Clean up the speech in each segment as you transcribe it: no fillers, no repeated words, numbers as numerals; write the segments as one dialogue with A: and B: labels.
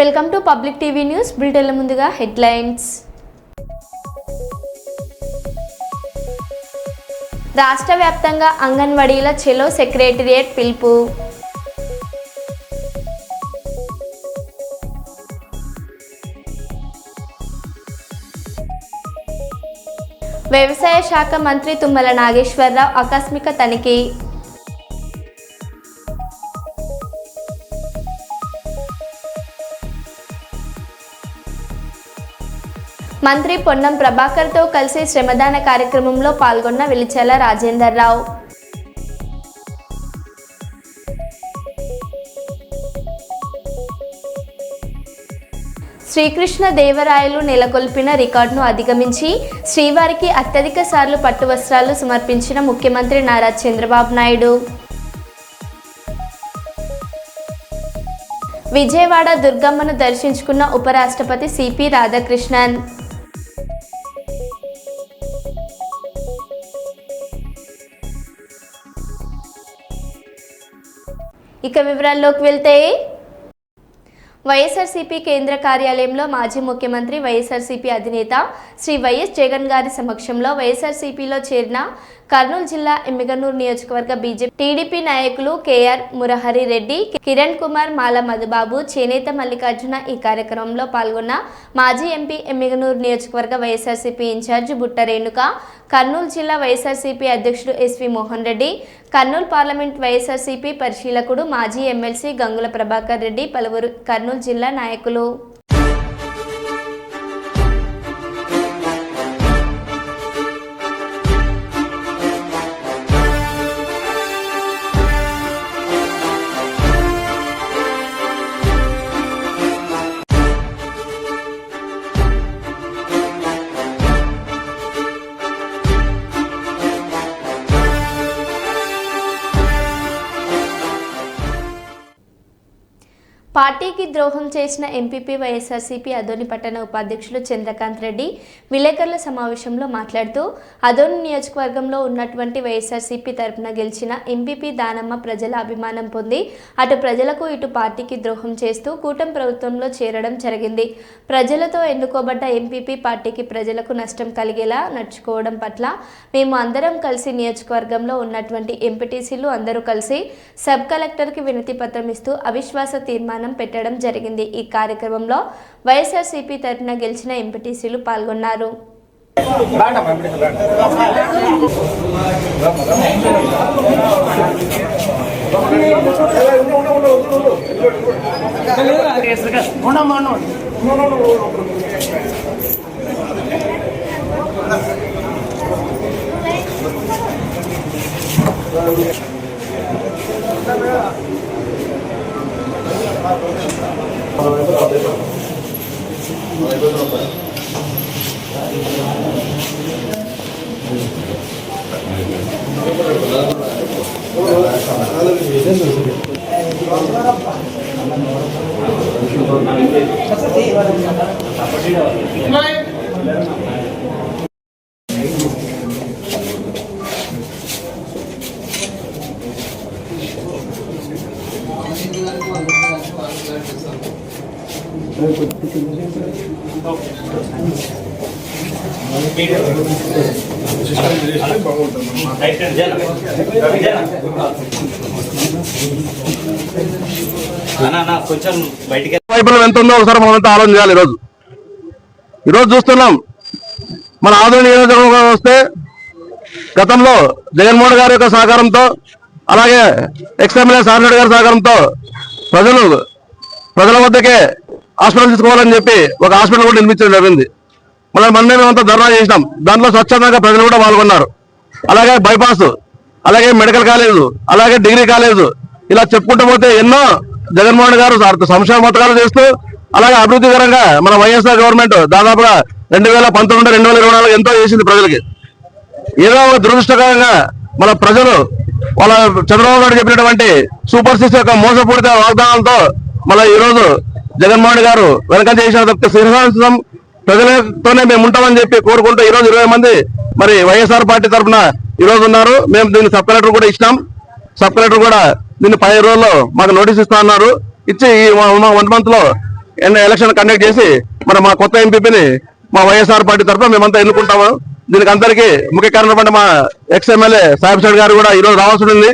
A: Welcome to public TV news బులెటిన్ల ముందుగా headlines. రాష్ట్ర వ్యాప్తంగా అంగన్వాడీల చెలో సెక్రటేరియట్ పిలుపు. వ్యవసాయ శాఖ మంత్రి తుమ్మల నాగేశ్వరరావు ఆకస్మిక తనిఖీ. మంత్రి పొన్నం ప్రభాకర్తో కలిసి శ్రమదాన కార్యక్రమంలో పాల్గొన్న వెలిచాల రాజేందర్రావు. శ్రీకృష్ణ దేవరాయలు నెలకొల్పిన రికార్డును అధిగమించి శ్రీవారికి అత్యధిక సార్లు పట్టు వస్త్రాలు సమర్పించిన ముఖ్యమంత్రి నారా చంద్రబాబు నాయుడు. విజయవాడ దుర్గమ్మను దర్శించుకున్న ఉపరాష్ట్రపతి సిపి రాధాకృష్ణన్. ఇక వివరాల్లోకి వెళ్తే, వైఎస్ఆర్సీపీ కేంద్ర కార్యాలయంలో మాజీ ముఖ్యమంత్రి వైఎస్ఆర్సీపీ అధినేత శ్రీ వైఎస్ జగన్ గారి సమక్షంలో వైఎస్ఆర్సీపీలో చేరిన కర్నూలు జిల్లా ఎమ్మిగనూరు నియోజకవర్గ బీజేపీ టీడీపీ నాయకులు కేఆర్ మురహరి రెడ్డి, కిరణ్ కుమార్, మాల మధుబాబు, చేనేత మల్లికార్జున ఈ కార్యక్రమంలో పాల్గొన్న మాజీ ఎంపీ ఎమ్మిగనూరు నియోజకవర్గ వైఎస్ఆర్సీపీ ఇన్ఛార్జి బుట్ట రేణుక, కర్నూలు జిల్లా వైఎస్ఆర్సీపీ అధ్యక్షుడు ఎస్వి మోహన్ రెడ్డి, కర్నూలు పార్లమెంట్ వైఎస్ఆర్సీపీ పరిశీలకుడు మాజీ ఎమ్మెల్సీ గంగుల ప్రభాకర్ రెడ్డి, పలువురు కర్నూలు జిల్లా నాయకులు. పార్టీకి ద్రోహం చేసిన ఎంపీపీ వైఎస్ఆర్సీపీ అదోని పట్టణ ఉపాధ్యక్షులు చంద్రకాంత్ రెడ్డి విలేకరుల సమావేశంలో మాట్లాడుతూ, అదోని నియోజకవర్గంలో ఉన్నటువంటి వైఎస్ఆర్సీపీ తరపున గెలిచిన ఎంపీపీ దానమ్మ ప్రజల అభిమానం పొంది అటు ప్రజలకు ఇటు పార్టీకి ద్రోహం చేస్తూ కూటమి ప్రభుత్వంలో చేరడం జరిగింది. ప్రజలతో ఎన్నుకోబడ్డ ఎంపీపీ పార్టీకి ప్రజలకు నష్టం కలిగేలా నడుచుకోవడం పట్ల మేము అందరం కలిసి నియోజకవర్గంలో ఉన్నటువంటి ఎంపీటీసీలు అందరూ కలిసి సబ్ కలెక్టర్కి వినతి పత్రం ఇస్తూ అవిశ్వాస తీర్మానం పెట్టడం జరిగింది. ఈ కార్యక్రమంలో వైఎస్ఆర్సీపీ తరపున గెలిచిన ఎంపీటీసీలు పాల్గొన్నారు.
B: వైఫల్యం ఎంత ఉందో ఒకసారి మనం ఆలోచన చేయాలి. ఈరోజు చూస్తున్నాం, మన ఆదోని నియోజకవర్గం వస్తే గతంలో జగన్మోహన్ గారి యొక్క సహకారంతో, అలాగే ఎక్స్ఎమ్మెల్యే సార్రెడ్డి గారి సహకారంతో ప్రజల వద్దకే హాస్పిటల్ తీసుకోవాలని చెప్పి ఒక హాస్పిటల్ కూడా నిర్మించడం జరిగింది. మన మేమంతా ధర్నా చేసినాం. దాంట్లో స్వచ్ఛందంగా ప్రజలు కూడా పాల్గొన్నారు. అలాగే బైపాస్, అలాగే మెడికల్ కాలేజు, అలాగే డిగ్రీ కాలేజు, ఇలా చెప్పుకుంటూ పోతే ఎన్నో జగన్మోహన్ గారు సంక్షేమ పథకాలు చేస్తూ, అలాగే అభివృద్ధికరంగా మన వైఎస్ఆర్ గవర్నమెంట్ దాదాపుగా 2019-2024 ఎంతో చేసింది ప్రజలకి. ఏదో ఒక దురదృష్టకరంగా మన ప్రజలు వాళ్ళ చంద్రబాబు నాయుడు చెప్పినటువంటి సూపర్ సిక్స్ యొక్క మోసపూరిత వాగ్దానాలతో మళ్ళీ ఈ రోజు జగన్మోహన్ గారు వెనక చేసిన శిరసాంశం ప్రజలతోనే మేము ఉంటామని చెప్పి కోరుకుంటూ ఈ రోజు 20 మంది మరి వైఎస్ఆర్ పార్టీ తరఫున ఈ రోజు ఉన్నారు. మేము దీన్ని సబ్ కలెక్టర్ కూడా ఇచ్చినాం. సబ్ కలెక్టర్ కూడా దీన్ని 10 రోజుల్లో మాకు నోటీస్ ఇస్తా అన్నారు. ఇచ్చి ఈ 1 మంత్ లో ఎలక్షన్ కండక్ట్ చేసి మా కొత్త ఎంపీపీని మా వైఎస్ఆర్ పార్టీ తరఫున మేమంతా ఎన్నుకుంటాము. దీనికి అందరికీ ముఖ్య కారణం మా ఎక్స్ ఎమ్మెల్యే సాహిబ్ సాడ్ గారు కూడా ఈరోజు రావాల్సి ఉంది.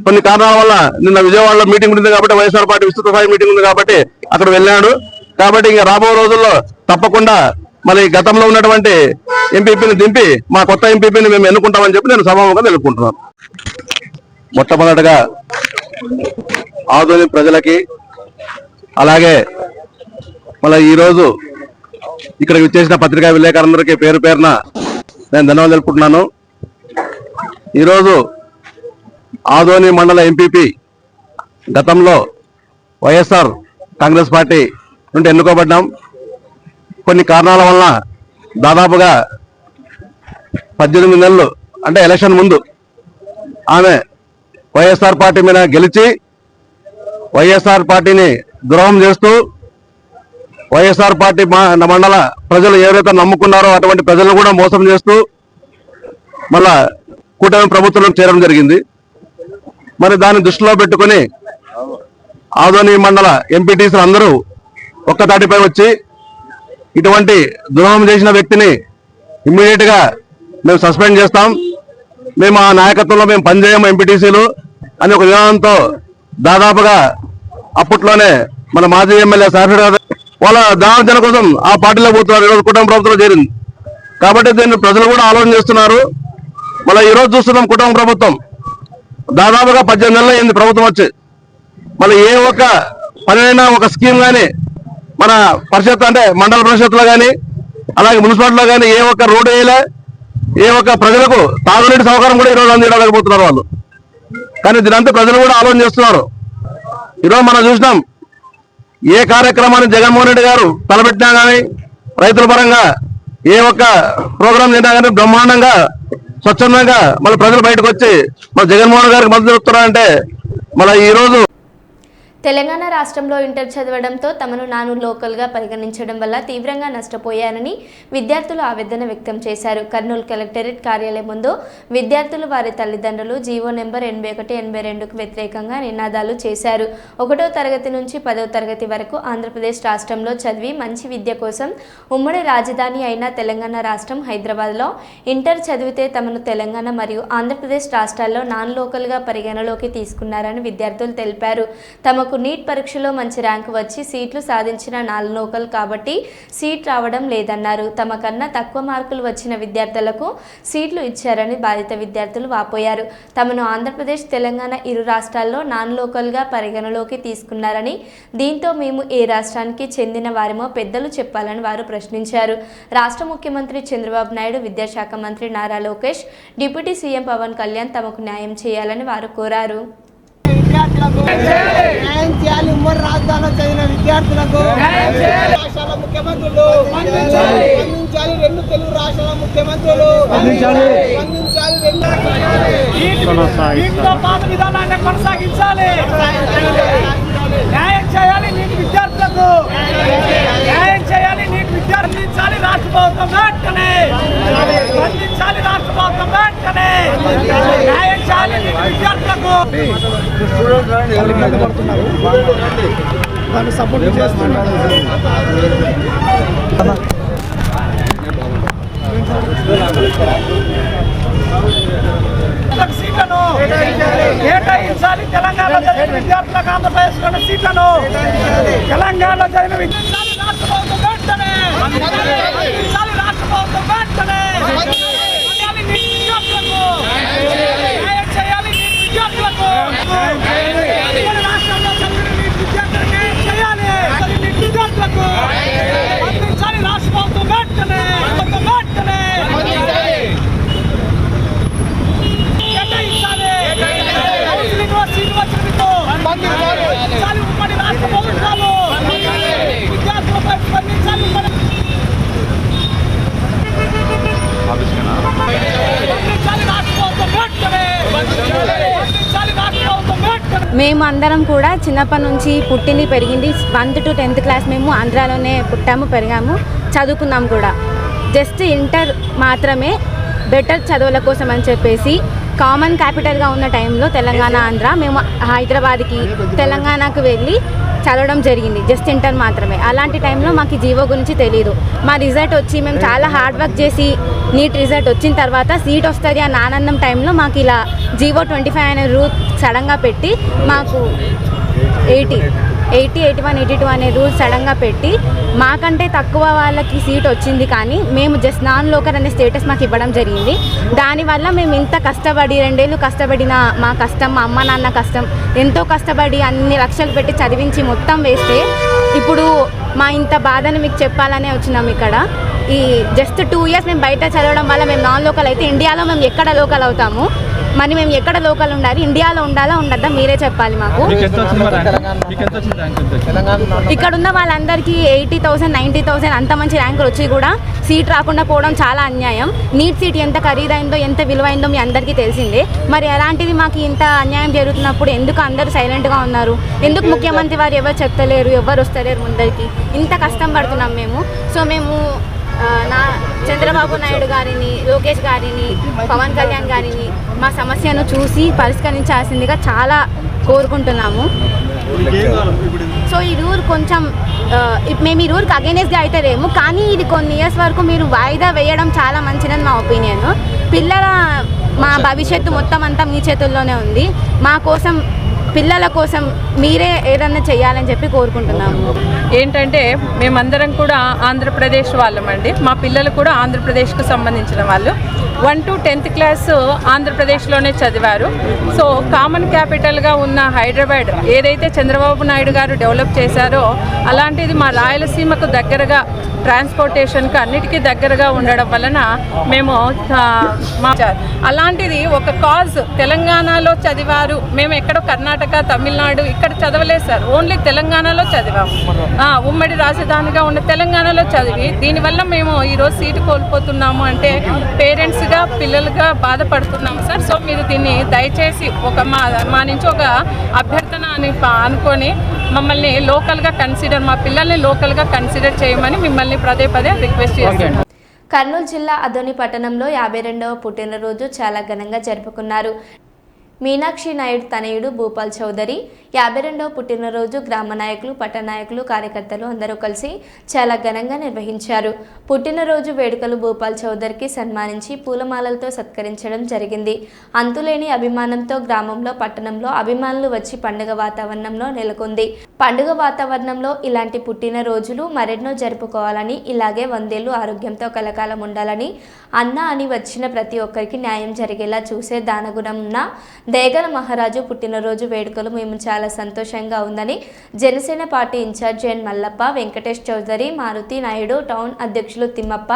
B: కొన్ని కారణాల వల్ల నిన్న విజయవాడలో మీటింగ్ ఉంది కాబట్టి వైఎస్ఆర్ పార్టీ విస్తృత స్థాయి మీటింగ్ ఉంది కాబట్టి అక్కడ వెళ్ళాడు. కాబట్టి ఇంకా రాబో రోజుల్లో తప్పకుండా మరి గతంలో ఉన్నటువంటి ఎంపీపీని దింపి మా కొత్త ఎంపీపీని మేము ఎన్నుకుంటామని చెప్పి నేను సభాముఖంగా తెలుపుకుంటున్నాను. మొట్టమొదటిగా ఆధునిక ప్రజలకి అలాగే మళ్ళీ ఈరోజు ఇక్కడ విచ్చేసిన పత్రికా విలేకరులందరికీ పేరు పేరున నేను ధన్యవాదాలు తెలుపుకుంటున్నాను. ఈరోజు ఆదోని మండల ఎంపీపీ గతంలో వైఎస్ఆర్ కాంగ్రెస్ పార్టీ నుండి ఎన్నుకోబడ్డాం. కొన్ని కారణాల వలన దాదాపుగా 18 నెలలు అంటే ఎలక్షన్ ముందు ఆమె వైఎస్ఆర్ పార్టీ మీద గెలిచి వైఎస్ఆర్ పార్టీని ద్రోహం చేస్తూ వైఎస్ఆర్ పార్టీ మండల ప్రజలు ఎవరైతే నమ్ముకున్నారో అటువంటి ప్రజలను కూడా మోసం చేస్తూ మళ్ళా కూటమి ప్రభుత్వంలో చేరడం జరిగింది. మరి దాన్ని దృష్టిలో పెట్టుకుని ఆదోని మండల ఎంపీటీసీలు అందరూ ఒక్కతాటిపై వచ్చి ఇటువంటి ద్రోహం చేసిన వ్యక్తిని ఇమ్మీడియట్ గా మేము సస్పెండ్ చేస్తాం, మేము ఆ నాయకత్వంలో మేము పనిచేయము ఎంపీటీసీలు అని ఒక విధానంతో దాదాపుగా అప్పట్లోనే మన మాజీ ఎమ్మెల్యే సాఫీర్ గారు వాళ్ళ దాన కోసం ఆ పార్టీలో పోతున్నారు. ఈరోజు కుటుంబ ప్రభుత్వంలో చేరింది కాబట్టి దీన్ని ప్రజలు కూడా ఆలోచన చేస్తున్నారు. మళ్ళీ ఈరోజు చూస్తున్నాం కుటుంబ ప్రభుత్వం దాదాపుగా 18 నెలలు అయింది ప్రభుత్వం వచ్చి. మళ్ళీ ఏ ఒక్క పనైనా ఒక స్కీమ్ కానీ మన పరిషత్ అంటే మండల పరిషత్లో కానీ అలాగే మున్సిపాలిటీలో కానీ ఏ ఒక్క రోడ్డు వేయలే, ఏ ఒక్క ప్రజలకు తాగునీటి సౌకర్యం కూడా ఈరోజు అందించలేకపోతున్నారు వాళ్ళు. కానీ దీనంతా ప్రజలు కూడా ఆలోచన చేస్తున్నారు. ఈరోజు మనం చూసినాం ఏ కార్యక్రమాన్ని జగన్మోహన్ రెడ్డి గారు తలపెట్టినా కానీ రైతుల పరంగా ఏ ఒక్క ప్రోగ్రాం చేసినా కానీ బ్రహ్మాండంగా స్వచ్ఛందంగా మళ్ళీ ప్రజలు బయటకు వచ్చి మన జగన్మోహన్ గారికి మద్దతు చెప్తున్నారంటే మళ్ళీ ఈరోజు
A: తెలంగాణ రాష్ట్రంలో ఇంటర్ చదవడంతో తమను నాను లోకల్గా పరిగణించడం వల్ల తీవ్రంగా నష్టపోయానని విద్యార్థులు ఆవేదన వ్యక్తం చేశారు. కర్నూలు కలెక్టరేట్ కార్యాలయం ముందు విద్యార్థులు వారి తల్లిదండ్రులు జీవో నెంబర్ 81/82కు వ్యతిరేకంగా నినాదాలు చేశారు. 1వ తరగతి నుంచి 10వ తరగతి వరకు ఆంధ్రప్రదేశ్ రాష్ట్రంలో చదివి మంచి విద్య కోసం ఉమ్మడి రాజధాని అయిన తెలంగాణ రాష్ట్రం హైదరాబాద్లో ఇంటర్ చదివితే తమను తెలంగాణ మరియు ఆంధ్రప్రదేశ్ రాష్ట్రాల్లో నాన్ లోకల్గా పరిగణలోకి తీసుకున్నారని విద్యార్థులు తెలిపారు. తమకు నీట్ పరీక్షలో మంచి ర్యాంకు వచ్చి సీట్లు సాధించిన నాన్ లోకల్ కాబట్టి సీట్ రావడం లేదన్నారు. తమ కన్నా తక్కువ మార్కులు వచ్చిన విద్యార్థులకు సీట్లు ఇచ్చారని బాధిత విద్యార్థులు వాపోయారు. తమను ఆంధ్రప్రదేశ్ తెలంగాణ ఇరు రాష్ట్రాల్లో నాన్ లోకల్గా పరిగణలోకి తీసుకున్నారని, దీంతో మేము ఏ రాష్ట్రానికి చెందిన వారేమో పెద్దలు చెప్పాలని వారు ప్రశ్నించారు. రాష్ట్ర ముఖ్యమంత్రి చంద్రబాబు నాయుడు, విద్యాశాఖ మంత్రి నారా లోకేష్, డిప్యూటీ సీఎం పవన్ కళ్యాణ్ తమకు న్యాయం చేయాలని వారు కోరారు.
C: న్యాయం చేయాలి. ఉమ్మడి రాజధానిలో చదివిన విద్యార్థులకు రాష్ట్రాల ముఖ్యమంత్రులు స్పందించాలి. 2 తెలుగు రాష్ట్రాల ముఖ్యమంత్రులు స్పందించాలి. పాత విధానాన్ని కొనసాగించాలి. న్యాయం చేయాలి నీటి విద్యార్థులకు. న్యాయం చేయాలి నీటి విద్యార్థించాలి. రాష్ట్ర ప్రభుత్వం వెంటనే స్పందించాలి. రాష్ట్ర ప్రభుత్వం వెంటనే న్యాయం చేయాలి నీటి విద్యార్థులకు. దాన్ని సపోర్ట్ చేస్తున్నారు. సీట్లను కేటాయించాలి. తెలంగాణలో జరిగిన విద్యార్థులకు ఆంధ్రప్రదేశ్లోని సీట్లను తెలంగాణలో జరిగిన విద్యార్థులు రాష్ట్ర ప్రభుత్వం వెంటనే రాష్ట్ర ప్రభుత్వం వెంటనే విద్యార్థులకు న్యాయం చేయాలి. విద్యార్థులకు రాష్ట్రంలో చదివిన విద్యార్థులకు న్యాయం చేయాలి. విద్యార్థులకు అందించాలి. రాష్ట్ర ప్రభుత్వం వెంటనే కేటాయించాలి. సీట్లు వచ్చినందుకు ఉమ్మడి రాష్ట్ర ప్రభుత్వాలు విద్యార్థులపై స్పందించాలి.
D: మేము అందరం కూడా చిన్నప్పటి నుంచి పుట్టింది పెరిగింది 1th to 10th క్లాస్ మేము ఆంధ్రాలోనే పుట్టాము, పెరిగాము, చదువుకున్నాం కూడా. జస్ట్ ఇంటర్ మాత్రమే బెటర్ చదువుల కోసం అని చెప్పేసి కామన్ క్యాపిటల్గా ఉన్న టైంలో తెలంగాణ ఆంధ్ర మేము హైదరాబాద్కి తెలంగాణకు వెళ్ళి చదవడం జరిగింది, జస్ట్ ఇంటర్ మాత్రమే. అలాంటి టైంలో మాకు ఈ జీవో గురించి తెలియదు. మా రిజల్ట్ వచ్చి మేము చాలా హార్డ్ వర్క్ చేసి నీట్ రిజల్ట్ వచ్చిన తర్వాత సీట్ వస్తుంది అన్న ఆనందం టైంలో మాకు ఇలా జీవో 25 అనే రూల్ సడన్గా పెట్టి మాకు 80, 81, 82 అనే రూల్స్ సడన్గా పెట్టి మాకంటే తక్కువ వాళ్ళకి సీట్ వచ్చింది, కానీ మేము జస్ట్ నాన్ లోకల్ అనే స్టేటస్ మాకు ఇవ్వడం జరిగింది. దానివల్ల మేము ఇంత కష్టపడి 2 ఏళ్ళు కష్టపడిన మా కష్టం, మా అమ్మ నాన్న కష్టం, ఎంతో కష్టపడి అన్ని లక్షలు పెట్టి చదివించి మొత్తం వేస్తే ఇప్పుడు మా ఇంత బాధని మీకు చెప్పాలనే వచ్చినాం ఇక్కడ. ఈ జస్ట్ 2 ఇయర్స్ మేము బయట చదవడం వల్ల మేము నాన్ లోకల్ అయితే ఇండియాలో మేము ఎక్కడ లోకల్ అవుతాము? మరి మేము ఎక్కడ లోకల్ ఉండాలి? ఇండియాలో ఉండాలా ఉండద్దా మీరే చెప్పాలి మాకు. ఇక్కడ ఉన్న వాళ్ళందరికీ 80,000, 90,000 అంత మంచి ర్యాంకులు వచ్చి కూడా సీట్ రాకుండా పోవడం చాలా అన్యాయం. నీట్ సీట్ ఎంత ఖరీదైందో ఎంత విలువైందో మీ అందరికీ తెలిసిందే. మరి అలాంటిది మాకు ఇంత అన్యాయం జరుగుతున్నప్పుడు ఎందుకు అందరూ సైలెంట్గా ఉన్నారు? ఎందుకు ముఖ్యమంత్రి వారు ఎవరు చెప్తలేరు, ఎవరు వస్తలేరు ముందరికి? ఇంత కష్టం పడుతున్నాం మేము. సో మేము చంద్రబాబు నాయుడు గారిని, లోకేష్ గారిని, పవన్ కళ్యాణ్ గారిని మా సమస్యను చూసి పరిష్కరించాల్సిందిగా చాలా కోరుకుంటున్నాము. సో ఈ రూల్ కొంచెం మేము ఈ రూల్కి అగైనెస్ట్గా అయితే లేము, కానీ ఇది కొన్ని ఇయర్స్ వరకు మీరు వాయిదా వేయడం చాలా మంచిదని మా ఒపీనియన్. మా భవిష్యత్తు మొత్తం అంతా మీ చేతుల్లోనే ఉంది. మా కోసం, పిల్లల కోసం మీరే ఏదన్నా చేయాలని చెప్పి కోరుకుంటున్నాము.
E: ఏంటంటే మేమందరం కూడా ఆంధ్రప్రదేశ్ వాళ్ళమండి. మా పిల్లలు కూడా ఆంధ్రప్రదేశ్కు సంబంధించిన వాళ్ళు. 1 to 10th క్లాస్ ఆంధ్రప్రదేశ్లోనే చదివారు. సో కామన్ క్యాపిటల్గా ఉన్న హైదరాబాద్ ఏదైతే చంద్రబాబు నాయుడు గారు డెవలప్ చేశారో అలాంటిది మా రాయలసీమకు దగ్గరగా, ట్రాన్స్పోర్టేషన్కి అన్నిటికీ దగ్గరగా ఉండడం వలన మేము అలాంటిది ఒక కాజ్ తెలంగాణలో చదివారు. మేము ఎక్కడో కర్ణాటక, తమిళనాడు ఇక్కడ చదవలేదు సార్, ఓన్లీ తెలంగాణలో చదివాము. ఉమ్మడి రాజధానిగా ఉన్న తెలంగాణలో చదివి దీనివల్ల మేము ఈరోజు సీటు కోల్పోతున్నాము అంటే పేరెంట్స్గా, పిల్లలుగా బాధపడుతున్నాము సార్. సో మీరు దీన్ని దయచేసి మా నుంచి ఒక అభ్యర్థన అని అనుకొని మమ్మల్ని లోకల్గా మా పిల్లల్ని లోకల్గా కన్సిడర్ చేయమని మిమ్మల్ని పదే రిక్వెస్ట్ చేస్తున్నాను.
A: కర్నూలు జిల్లా అదోని పట్టణంలో 52వ పుట్టినరోజు చాలా ఘనంగా జరుపుకున్నారు. మీనాక్షి నాయుడు తనయుడు భూపాల్ చౌదరి 52వ పుట్టినరోజు గ్రామ నాయకులు, పట్టణ నాయకులు, కార్యకర్తలు అందరూ కలిసి చాలా ఘనంగా నిర్వహించారు. పుట్టినరోజు వేడుకలు భూపాల్ చౌదరికి సన్మానించి పూలమాలలతో సత్కరించడం జరిగింది. అంతులేని అభిమానంతో గ్రామంలో, పట్టణంలో అభిమానులు వచ్చి పండుగ వాతావరణంలో నెలకొంది. పండుగ వాతావరణంలో ఇలాంటి పుట్టినరోజులు మరెన్నో జరుపుకోవాలని, ఇలాగే 100 ఏళ్లు ఆరోగ్యంతో కలకాలం ఉండాలని, అన్న అని వచ్చిన ప్రతి ఒక్కరికి న్యాయం జరిగేలా చూసే దానగుణం ఉన్న దేగల మహారాజు పుట్టినరోజు వేడుకలు మేము చాలా సంతోషంగా ఉందని జనసేన పార్టీ ఇన్ఛార్జ్ ఎన్ మల్లప్ప, వెంకటేష్ చౌదరి, మారుతి నాయుడు, టౌన్ అధ్యక్షులు తిమ్మప్ప,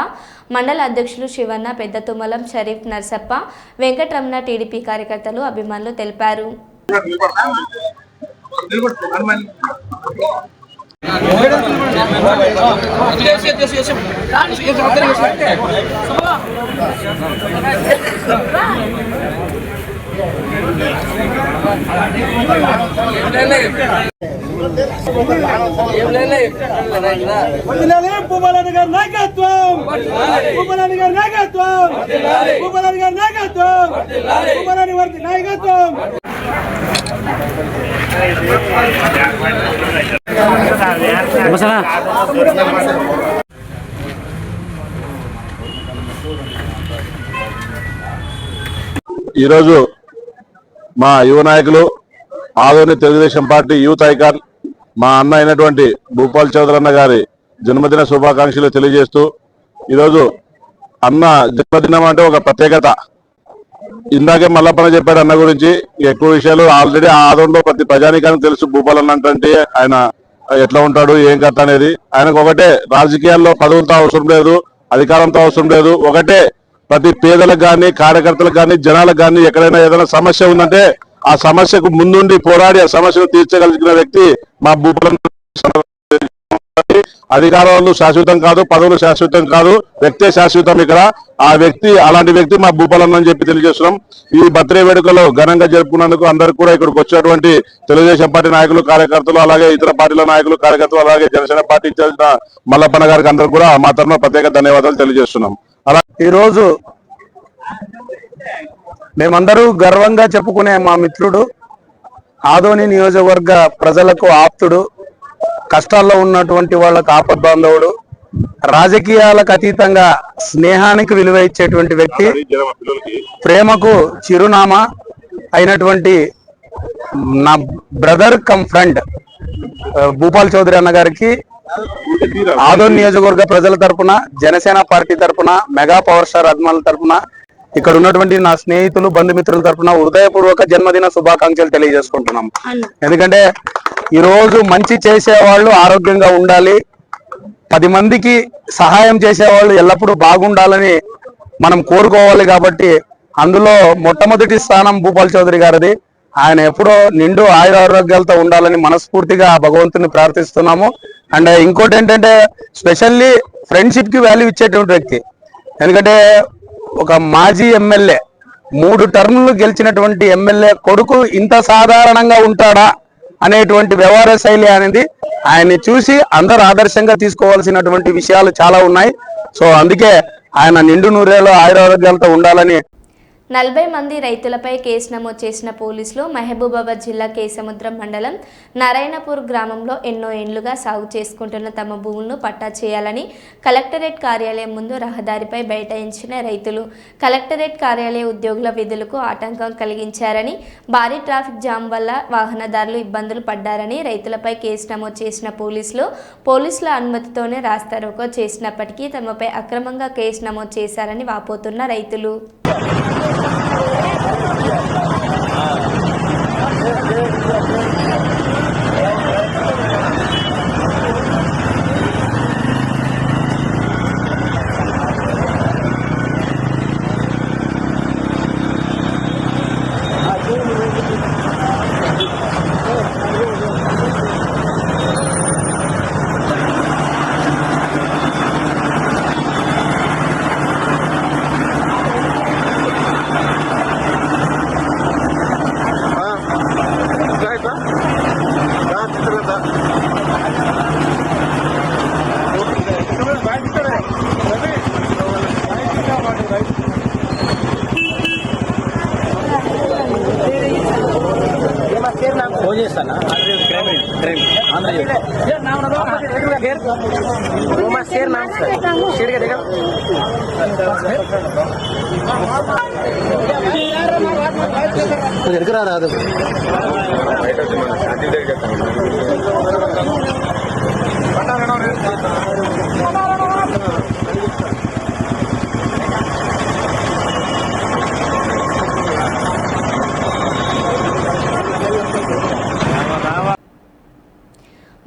A: మండల అధ్యక్షులు శివన్న, పెద్ద తుమ్మలం, షరీఫ్, నర్సప్ప, వెంకటరమణ, టీడీపీ కార్యకర్తలు, అభిమానులు తెలిపారు.
C: భూపాలని గారి నాయకత్వం, భూపాలని గారి నాయకత్వం, భూపాలని గారి నాయకత్వం, భూపాలని వారి నాయకత్వం.
B: ఈరోజు మా యువ నాయకులు, Adoni Telugu Desam party youth icon మా అన్న అయినటువంటి భూపాల్ చౌదరి అన్న గారి జన్మదిన శుభాకాంక్షలు తెలియజేస్తూ, ఈరోజు అన్న జన్మదినం అంటే ఒక ప్రత్యేకత. ఇందాకే మల్లప్పన చెప్పాడు అన్న గురించి. ఎక్కువ విషయాలు ఆల్రెడీ ఆదోన్లో ప్రతి ప్రజానికానికి తెలుసు. భూపాల్ అన్న అంటే ఆయన ఎట్లా ఉంటాడు, ఏం కథ అనేది. ఆయనకు ఒకటే, రాజకీయాల్లో పదవులతో అవసరం లేదు, అధికారంతో అవసరం లేదు. ఒకటే, ప్రతి పేదలకు కానీ, కార్యకర్తలకు కానీ, జనాలకు కానీ ఎక్కడైనా ఏదైనా సమస్య ఉందంటే ఆ సమస్యకు ముందుండి పోరాడి ఆ సమస్యను తీర్చగలిగిన వ్యక్తి మా భూపాల్. అధికారాలు శాశ్వతం కాదు, పదవులు శాశ్వతం కాదు, వ్యక్తే శాశ్వతం. ఇక్కడ ఆ వ్యక్తి, అలాంటి వ్యక్తి మా భూపాల్ అని చెప్పి తెలియజేస్తున్నాం. ఈ బర్త్డే వేడుకలో ఘనంగా జరుపుకున్నందుకు అందరికీ కూడా ఇక్కడికి వచ్చినటువంటి తెలుగుదేశం పార్టీ నాయకులు, కార్యకర్తలు, అలాగే ఇతర పార్టీల నాయకులు, కార్యకర్తలు, అలాగే జనసేన పార్టీ ఇన్ఛార్జ్ మల్లప్పన్న గారికి అందరూ కూడా మా తరఫున ప్రత్యేక ధన్యవాదాలు తెలియజేస్తున్నాం. అలా
F: ఈరోజు మేమందరూ గర్వంగా చెప్పుకునే మా మిత్రుడు, ఆదోని నియోజకవర్గ ప్రజలకు ఆప్తుడు, కష్టాల్లో ఉన్నటువంటి వాళ్ళకు ఆపద్బాంధవుడు, రాజకీయాలకు అతీతంగా స్నేహానికి విలువ ఇచ్చేటువంటి వ్యక్తి, ప్రేమకు చిరునామా అయినటువంటి నా brother cum friend Bhupal Chowdary అన్న గారికి ఆదోని నియోజకవర్గ ప్రజల తరపున, జనసేన పార్టీ తరపున, మెగా పవర్ స్టార్ అభిమానుల తరపున, ఇక్కడ ఉన్నటువంటి నా స్నేహితులు బంధుమిత్రుల తరపున హృదయపూర్వక జన్మదిన శుభాకాంక్షలు తెలియజేసుకుంటున్నాం. ఎందుకంటే ఈరోజు మంచి చేసేవాళ్ళు ఆరోగ్యంగా ఉండాలి, 10 మందికి సహాయం చేసేవాళ్ళు ఎల్లప్పుడూ బాగుండాలని మనం కోరుకోవాలి. కాబట్టి అందులో మొట్టమొదటి స్థానం భూపాల్ చౌదరి గారిది. ఆయన ఎప్పుడో నిండు ఆయురారోగ్యాలతో ఉండాలని మనస్ఫూర్తిగా భగవంతుని ప్రార్థిస్తున్నాము. అండ్ ఇంకోటి ఏంటంటే స్పెషల్లీ ఫ్రెండ్షిప్ కి వాల్యూ ఇచ్చేటువంటి వ్యక్తి. ఎందుకంటే ఒక మాజీ ఎమ్మెల్యే, 3 టర్ములు గెలిచినటువంటి ఎమ్మెల్యే కొడుకు ఇంత సాధారణంగా ఉంటాడా అనేటువంటి వ్యవహార శైలి అనేది ఆయన్ని చూసి అందరూ ఆదర్శంగా తీసుకోవాల్సినటువంటి విషయాలు చాలా ఉన్నాయి. సో అందుకే ఆయన నిండు నూరేళ్ళు ఆయురారోగ్యాలతో ఉండాలని.
A: 40 మంది రైతులపై కేసు నమోదు చేసిన పోలీసులు మహబూబాబాద్ జిల్లా కేసముద్రం మండలం నారాయణపూర్ గ్రామంలో ఎన్నో ఏండ్లుగా సాగు చేసుకుంటున్న తమ భూములను పట్టా చేయాలని కలెక్టరేట్ కార్యాలయం ముందు రహదారిపై బైఠాయించిన రైతులు కలెక్టరేట్ కార్యాలయ ఉద్యోగుల విధులకు ఆటంకం కలిగించారని, భారీ ట్రాఫిక్ జామ్ వల్ల వాహనదారులు ఇబ్బందులు పడ్డారని రైతులపై కేసు నమోదు చేసిన పోలీసుల అనుమతితోనే రాస్తారోకో చేసినప్పటికీ తమపై అక్రమంగా కేసు నమోదు చేశారని వాపోతున్న రైతులు.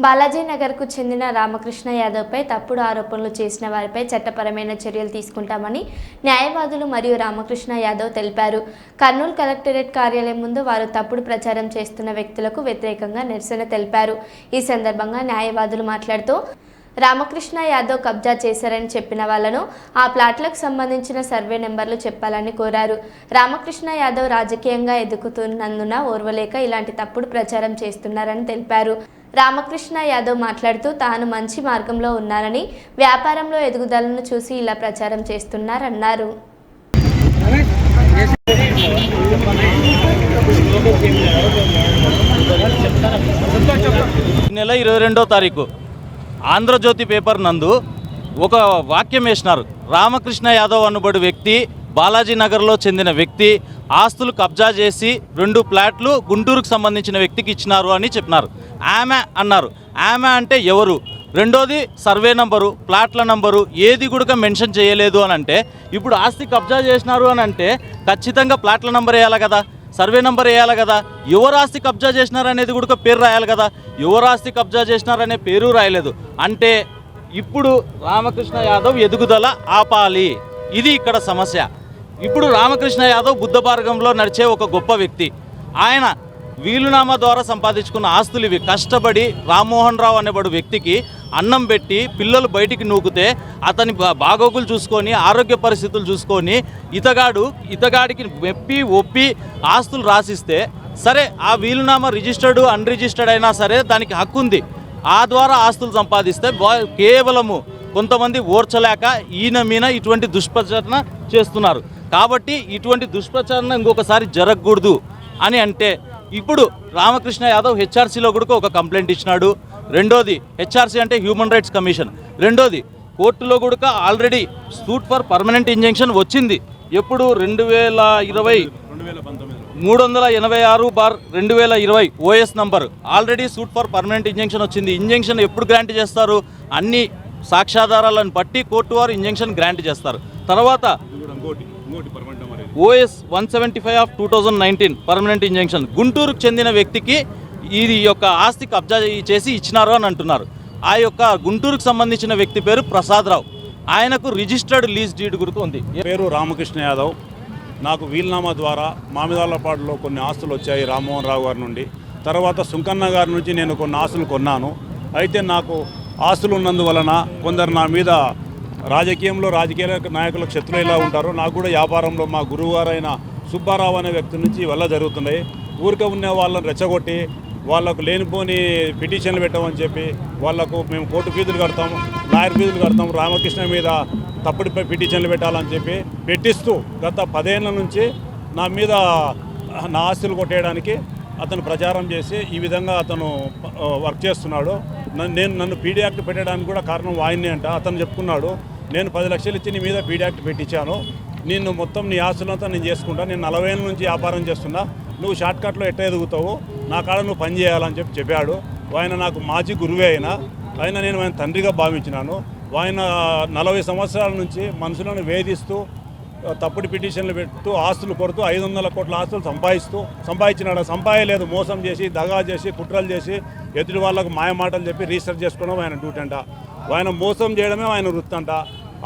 A: బాలాజీనగర్కు చెందిన రామకృష్ణ యాదవ్పై తప్పుడు ఆరోపణలు చేసిన వారిపై చట్టపరమైన చర్యలు తీసుకుంటామని న్యాయవాదులు మరియు రామకృష్ణ యాదవ్ తెలిపారు. కర్నూలు కలెక్టరేట్ కార్యాలయం ముందు వారు తప్పుడు ప్రచారం చేస్తున్న వ్యక్తులకు వ్యతిరేకంగా నిరసన తెలిపారు. ఈ సందర్భంగా న్యాయవాదులు మాట్లాడుతూ రామకృష్ణ యాదవ్ కబ్జా చేశారని చెప్పిన వాళ్లను ఆ ప్లాట్లకు సంబంధించిన సర్వే నెంబర్లు చెప్పాలని కోరారు. రామకృష్ణ యాదవ్ రాజకీయంగా ఎదుగుతున్నందున ఓర్వలేక ఇలాంటి తప్పుడు ప్రచారం చేస్తున్నారని తెలిపారు. రామకృష్ణ యాదవ్ మాట్లాడుతూ తాను మంచి మార్గంలో ఉన్నారని, వ్యాపారంలో ఎదుగుదలను చూసి ఇలా ప్రచారం చేస్తున్నారన్నారు.
G: నెల 22వ తారీఖు ఆంధ్రజ్యోతి పేపర్ నందు ఒక వాక్యం వేసినారు. రామకృష్ణ యాదవ్ అనుబడి వ్యక్తి, బాలాజీ నగర్లో చెందిన వ్యక్తి, ఆస్తులు కబ్జా చేసి 2 ప్లాట్లు గుంటూరుకు సంబంధించిన వ్యక్తికి ఇచ్చినారు అని చెప్పినారు. ఆమె అన్నారు. ఆమె అంటే ఎవరు? రెండోది సర్వే నంబరు, ప్లాట్ల నంబరు ఏది కూడా మెన్షన్ చేయలేదు అని అంటే, ఇప్పుడు ఆస్తి కబ్జా చేసినారు అని అంటే ఖచ్చితంగా ప్లాట్ల నంబర్ వేయాలి కదా, సర్వే నంబర్ వేయాలి కదా, ఎవరు ఆస్తి కబ్జా చేసినారు అనేది కూడా పేరు రాయాలి కదా. ఎవరు ఆస్తి కబ్జా చేసినారనే పేరు రాయలేదు అంటే ఇప్పుడు రామకృష్ణ యాదవ్ ఎదుగుదల ఆపాలి. ఇది ఇక్కడ సమస్య. ఇప్పుడు రామకృష్ణ యాదవ్ బుద్ధ మార్గంలో నడిచే ఒక గొప్ప వ్యక్తి. ఆయన వీలునామా ద్వారా సంపాదించుకున్న ఆస్తులు ఇవి. కష్టపడి రామ్మోహన్ రావు అనేవాడు వ్యక్తికి అన్నం పెట్టి పిల్లలు నూకితే అతని బాగోగులు చూసుకొని, ఆరోగ్య పరిస్థితులు చూసుకొని ఇతగాడికి మెప్పి ఒప్పి ఆస్తులు రాసిస్తే సరే, ఆ వీలునామా రిజిస్టర్డ్ అన్రిజిస్టర్డ్ అయినా సరే దానికి హక్కు ఉంది. ఆ ద్వారా ఆస్తులు సంపాదిస్తే కేవలము కొంతమంది ఓర్చలేక ఈయన మీద ఇటువంటి దుష్ప్రచారణ చేస్తున్నారు. కాబట్టి ఇటువంటి దుష్ప్రచారణ ఇంకొకసారి జరగకూడదు అని అంటే ఇప్పుడు రామకృష్ణ యాదవ్ హెచ్ఆర్సీలో కూడా ఒక కంప్లైంట్ ఇచ్చినాడు. రెండోది హెచ్ఆర్సీ అంటే హ్యూమన్ రైట్స్ కమిషన్. రెండోది కోర్టులో కూడా already suit for permanent injunction వచ్చింది. ఎప్పుడు 2020 386/2020 OS number already suit for permanent injunction వచ్చింది. ఇంజంక్షన్ ఎప్పుడు గ్రాంట్ చేస్తారు? అన్ని సాక్ష్యాధారాలను బట్టి కోర్టు వారు ఇంజంక్షన్ గ్రాంట్ చేస్తారు. తర్వాత ఓఎస్ 175/2019 పర్మనెంట్ ఇంజంక్షన్ గుంటూరుకు చెందిన వ్యక్తికి ఇది యొక్క ఆస్తి కబ్జా చేసి ఇచ్చినారు అని అంటున్నారు. ఆ యొక్క గుంటూరుకు సంబంధించిన వ్యక్తి పేరు ప్రసాదరావు. ఆయనకు రిజిస్టర్డ్ లీజ్ డీడ్ గుర్తు ఉంది.
H: పేరు రామకృష్ణ యాదవ్. నాకు వీలునామా ద్వారా మామిదాలపాడులో కొన్ని ఆస్తులు వచ్చాయి రామ్మోహన్ రావు గారి నుండి. తర్వాత సుంకన్న గారి నుంచి నేను కొన్ని ఆస్తులు కొన్నాను. అయితే నాకు ఆస్తులు ఉన్నందువలన కొందరు నా మీద రాజకీయ నాయకులకు శత్రులు ఎలా ఉంటారో నాకు కూడా వ్యాపారంలో మా గురువుగారైన సుబ్బారావు అనే వ్యక్తి నుంచి వల్ల జరుగుతున్నాయి. ఊరికే ఉన్న వాళ్ళని రెచ్చగొట్టి వాళ్ళకు లేనిపోని పిటిషన్లు పెట్టమని చెప్పి వాళ్ళకు మేము కోర్టు ఫీజులు కడతాము, లాయర్ ఫీజులు కడతాము, రామకృష్ణ మీద తప్పుడు పిటిషన్లు పెట్టాలని చెప్పి పెట్టిస్తూ గత 10 ఏళ్ల నుంచి నా మీద నా ఆస్తులు కొట్టేయడానికి అతను ప్రచారం చేసి ఈ విధంగా అతను వర్క్ చేస్తున్నాడు. నన్ను పీడీ యాక్ట్ పెట్టడానికి కూడా కారణం ఆయన్నే అంట. అతను చెప్పుకున్నాడు, నేను 10 లక్షలు ఇచ్చి నీ మీద పీడీ యాక్ట్ పెట్టించాను, నిన్ను మొత్తం నీ ఆస్తులంతా నేను చేసుకుంటా, నేను 40 ఏళ్ళ నుంచి వ్యాపారం చేస్తున్నా, నువ్వు షార్ట్కట్లో ఎట్ట ఎదుగుతావు, నా కాడ నువ్వు పని చేయాలని చెప్పాడు. ఆయన నాకు మాజీ గురువే ఆయన నేను ఆయన తండ్రిగా భావించినాను. ఆయన 40 సంవత్సరాల నుంచి మనుషులను వేధిస్తూ తప్పుడు పిటిషన్లు పెడుతూ ఆస్తులు కొడుతూ 500 కోట్ల ఆస్తులు సంపాదించినాడు. సంపాదలేదు, మోసం చేసి దగా చేసి కుట్రలు చేసి ఎదుటి వాళ్ళకు మాయమాటలు చెప్పి రీసెర్చ్ చేసుకోవడం ఆయన డ్యూటీ అంట. ఆయన మోసం చేయడమే ఆయన వృత్తి అంట.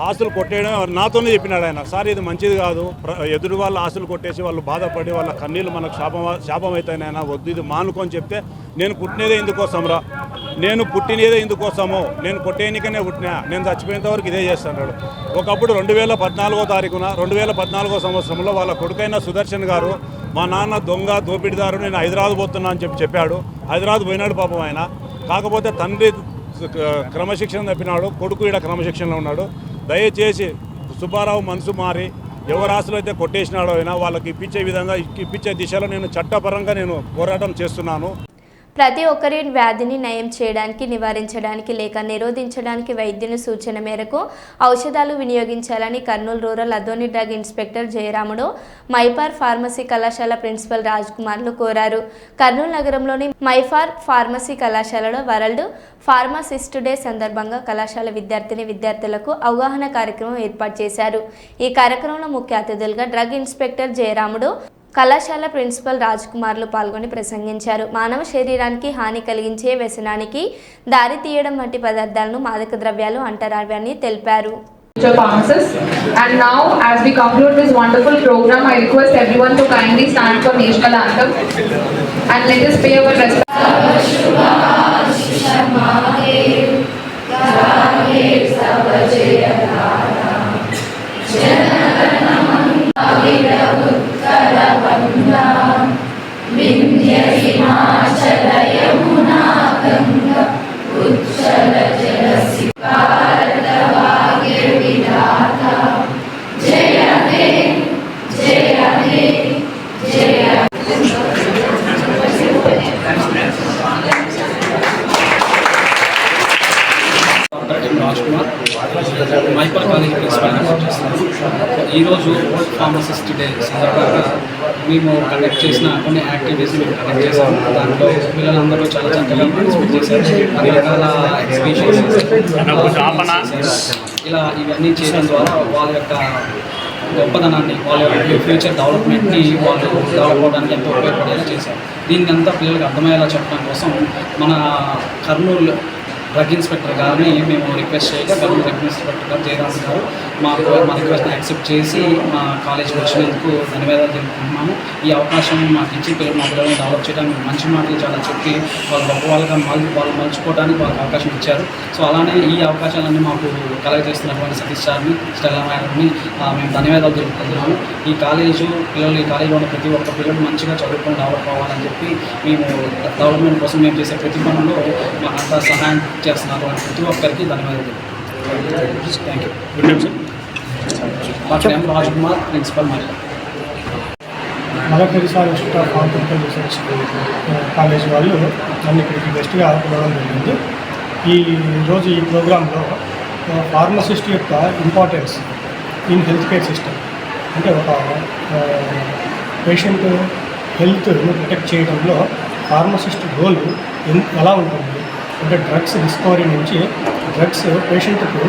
H: ఆస్తులు కొట్టేయడమే నాతోనే చెప్పినాడు ఆయన. సార్ ఇది మంచిది కాదు, ఎదురు వాళ్ళ ఆస్తులు కొట్టేసి వాళ్ళు బాధపడి వాళ్ళ కన్నీళ్ళు మనకు శాపం అవుతాయి ఆయన, వద్దు ఇది మానుకొని చెప్తే నేను పుట్టినదే ఇందుకోసంరా, నేను పుట్టినదే ఇందుకోసము, నేను కొట్టేనికనే పుట్టినా, నేను చచ్చిపోయేంత వరకు ఇదే చేస్తున్నాడు. ఒకప్పుడు 2014 సంవత్సరంలో వాళ్ళ కొడుకైన సుదర్శన్ గారు మా నాన్న దొంగ దోపిడిదారు, నేను హైదరాబాద్ పోతున్నా అని చెప్పాడు. హైదరాబాద్ పోయినాడు పాపం ఆయన. కాకపోతే తండ్రి క్రమశిక్షణ తప్పినాడు, కొడుకు ఈడ క్రమశిక్షణలో ఉన్నాడు. దయచేసి సుబ్బారావు మనసు మారి ఎవరు ఆశలు అయితే కొట్టేసినాడో అయినా వాళ్ళకి ఇప్పించే దిశలో నేను చట్టపరంగా నేను పోరాటం చేస్తున్నాను.
A: ప్రతి ఒక్కరి వ్యాధిని నయం చేయడానికి, నివారించడానికి లేక నిరోధించడానికి వైద్యుని సూచన మేరకు ఔషధాలు వినియోగించాలని Kurnool rural Adoni drug inspector Jayaramudu మైఫార్ ఫార్మసీ కళాశాల ప్రిన్సిపల్ రాజ్ కుమార్లు కోరారు. కర్నూలు నగరంలోని మైఫార్ ఫార్మసీ కళాశాలలో వరల్డ్ ఫార్మసిస్ట్ డే సందర్భంగా కళాశాల విద్యార్థులకు అవగాహన కార్యక్రమం ఏర్పాటు చేశారు. ఈ కార్యక్రమంలో ముఖ్య అతిథులుగా డ్రగ్ ఇన్స్పెక్టర్ జయరాముడు, కళాశాల ప్రిన్సిపల్ రాజ్ కుమార్లు పాల్గొని ప్రసంగించారు. మానవ శరీరానికి హాని కలిగించే వ్యసనానికి దారి తీయడం వంటి పదార్థాలను మాదక ద్రవ్యాలు అంటారని తెలిపారు.
I: And now, as we conclude this wonderful program, I request everyone to kindly stand for national anthem and let us pay our respect.
J: మైఫార్ కాలేజ్ ప్రిన్సిపల్ చేస్తున్నాను. ఈరోజు ఫార్మసిస్ట్ డే సందర్భంగా మేము కండక్ట్ చేసిన కొన్ని యాక్టివిటీస్ మేము కండక్ట్ చేసాము. దాంట్లో పిల్లలందరూ చాలా చక్కగా పార్టిసిపేట్ చేశారు. అన్ని రకాల ఎగ్జిబిషన్స్ ఇలా ఇవన్నీ చేయడం ద్వారా వాళ్ళ యొక్క గొప్పదనాన్ని, వాళ్ళ యొక్క ఫ్యూచర్ డెవలప్మెంట్ని వాళ్ళు డెవలప్ అవడానికి ఎంతో ఉపయోగపడేలా చేశారు. దీనికి అంతా పిల్లలకు అర్థమయ్యేలా చెప్పడం కోసం మన కర్నూలు డ్రగ్ ఇన్స్పెక్టర్ గారిని మేము రిక్వెస్ట్ చేయగా కర్నూలు డ్రగ్ ఇన్స్పెక్టర్ గారు జయరామ్ గారు మా రిక్వెస్ట్ని యాక్సెప్ట్ చేసి మా కాలేజీకి వచ్చినందుకు ధన్యవాదాలు తెలుపుకుంటున్నాము. ఈ అవకాశం మాకు ఇచ్చి మా పిల్లల్ని డెవలప్ చేయడానికి మంచి మాటలు చాలా చెప్పి వాళ్ళు గొప్ప వాళ్ళగా వాళ్ళు మలుచుకోవడానికి వాళ్ళకి అవకాశం ఇచ్చారు. సో అలానే ఈ అవకాశాలన్నీ మాకు కలెక్ట్ చేస్తున్నటువంటి సతీష్ సార్ని, స్టెల్లా మేడంని మేము ధన్యవాదాలు తెలుపుతున్నాము. ఈ కాలేజీలో ఉన్న ప్రతి ఒక్క పిల్లలు మంచిగా చదువుకొని డెవలప్ అవ్వాలని చెప్పి మేము డెవలప్మెంట్ కోసం మేము చేసే ప్రతి పనుల్లో మాకంతా సహాయం చేస్తున్నారు. ప్రతి ఒక్కరికి ధన్యవాదాలు. Thank you. Doctor M Rajkumar, principal మహిళ.
K: Mother Teresa institute of pharmaceutical research college వాళ్ళు నన్ను ఇక్కడికి గెస్ట్గా పిలవడం జరిగింది. ఈరోజు ఈ ప్రోగ్రాంలో ఫార్మసిస్ట్ యొక్క importance in health care system, అంటే ఒక పేషెంట్ హెల్త్ను ప్రొటెక్ట్ చేయడంలో ఫార్మసిస్ట్ రోల్ ఎలా ఉంటుంది, అంటే డ్రగ్స్ డిస్కవరీ నుంచి డ్రగ్స్ పేషెంట్కు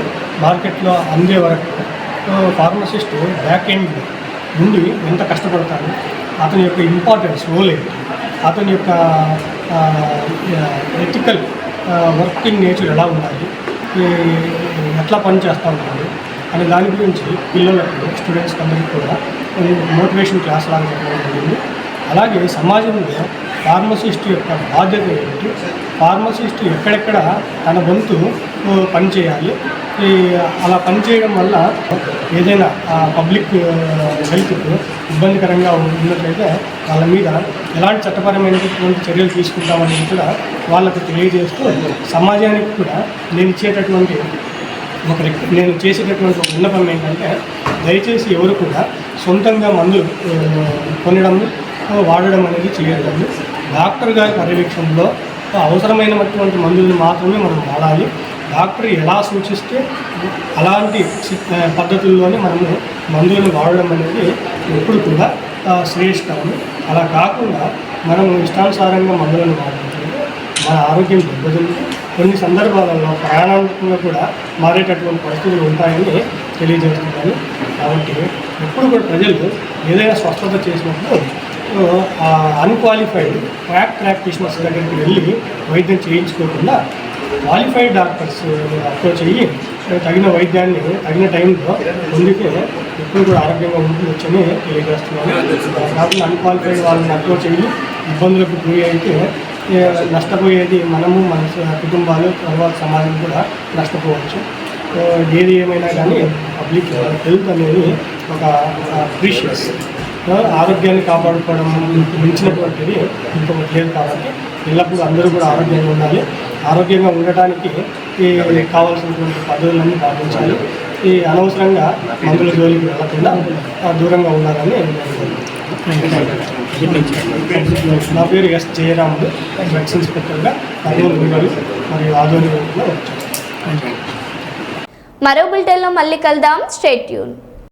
K: మార్కెట్లో అందే వరకు ఫార్మసిస్ట్ బ్యాక్ ఎండ్ నుండి ఎంత కష్టపడతాడు, అతని యొక్క ఇంపార్టెన్స్ రోల్ ఏంటి, అతని యొక్క ఎథికల్ వర్కింగ్ నేచర్ ఎలా ఉండాలి, ఎట్లా పని చేస్తూ ఉంటాడు అనే దాని గురించి పిల్లలకు స్టూడెంట్స్కి అందరికీ కూడా మోటివేషన్ క్లాస్ లాగా చెప్పడం జరిగింది. అలాగే సమాజంలో ఫార్మసిస్ట్ యొక్క బాధ్యత ఏమిటి, ఫార్మసిస్ట్ ఎక్కడెక్కడ తన వంతు పనిచేయాలి, అలా పనిచేయడం వల్ల ఏదైనా పబ్లిక్ హెల్త్కు ఇబ్బందికరంగా ఉన్నట్లయితే వాళ్ళ మీద ఎలాంటి చట్టపరమైనటువంటి చర్యలు తీసుకుంటామనేది కూడా వాళ్ళకు తెలియజేస్తూ సమాజానికి కూడా నేను చేసేటటువంటి ఒక విన్నపం ఏంటంటే, దయచేసి ఎవరు కూడా సొంతంగా మందులు కొనడం వాడడం అనేది చేయకూడదు. డాక్టర్ గారి పర్యవేక్షణలో అవసరమైనటువంటి మందులను మాత్రమే మనం వాడాలి. డాక్టర్ ఎలా సూచిస్తే అలాంటి పద్ధతుల్లోనే మనము మందులను వాడడం అనేది ఎప్పుడు కూడా శ్రేయస్కరం. అలా కాకుండా మనము ఇష్టానుసారంగా మందులను వాడుతుంటే మన ఆరోగ్యం దెబ్బతింది. కొన్ని సందర్భాలలో ప్రాణాంతకంగా కూడా మారేటటువంటి పరిస్థితులు ఉంటాయని తెలియజేస్తున్నాను. కాబట్టి ఎప్పుడు కూడా ప్రజలు ఏదైనా స్వస్థత చేసినప్పుడు అన్క్వాలిఫైడ్ ప్రాక్టీషనర్స్ దగ్గరికి వెళ్ళి వైద్యం చేయించుకోకుండా క్వాలిఫైడ్ డాక్టర్స్ అప్రోచ్ అయ్యి తగిన వైద్యాన్ని తగిన టైంలో పొందితే ఎప్పుడు కూడా ఆరోగ్యంగా ఉంటుందొచ్చని తెలియజేస్తున్నాను. కాకుండా అన్క్వాలిఫైడ్ వాళ్ళని అప్రోచ్ అయ్యి ఇబ్బందులకు గురి అయితే నష్టపోయేది మనము, మన కుటుంబాలు, తర్వాత సమాజం కూడా నష్టపోవచ్చు. ఏది ఏమైనా కానీ పబ్లిక్ హెల్త్ అనేది ఒక ప్రీషియస్, ఆరోగ్యాన్ని కాపాడుకోవడం మించినటువంటిది ఇంకొకటి లేదు. కాబట్టి ఎల్లప్పుడూ అందరూ కూడా ఆరోగ్యంగా ఉండాలి. ఆరోగ్యంగా ఉండటానికి కావాల్సినటువంటి పద్ధతులన్నీ పాటించాలి. అనవసరంగా మందుల జోలికి వెళ్లకుండా దూరంగా ఉండాలని నా పేరు ఎస్ జయరాముడు, డ్రగ్స్ ఇన్స్పెక్టర్గా కర్నూలు మరియు ఆదోని వచ్చాను.
A: మరో బులెటిన్లో మళ్ళీ కలుద్దాం. Stay tune.